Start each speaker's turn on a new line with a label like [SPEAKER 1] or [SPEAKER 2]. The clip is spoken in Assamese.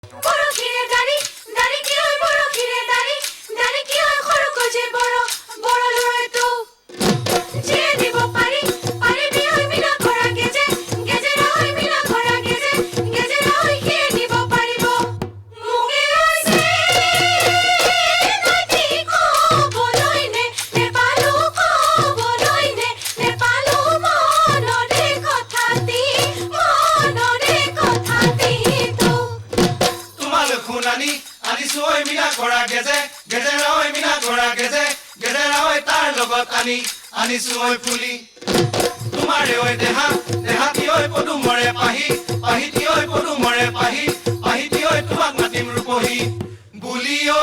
[SPEAKER 1] বৰশীৰে দাৰি দাৰি কি হয় বৰশীৰে দাৰি দাৰি কি হয় সৰুকৈ যে বৰ ল'ৰাটো জীয়ে দিব পাৰি পাৰিবি হয় মিলা কৰা গেজেৰা হয় মিলা কৰা গেজেৰা হয় সিয়ে দিব পাৰিব মুগে হৈছে নাতি ক'বলৈ নেপালো ক'বলৈ নেপালো মনৰে কথাটি তো
[SPEAKER 2] তোমালোক শুনানি আনিছো ঐ মিনা কৰা গেজেৰা ঐ মিনা কৰা গেজেৰা ঐ তাৰ লগত আনিছো ঐ ফুলি তোমাৰে ঐ দেহাতি ঐ পদুমৰে পাহিতি ঐ পদুমৰে পাহিতি ঐ তোমাক মাতিম ৰূপহী বুলি ঐ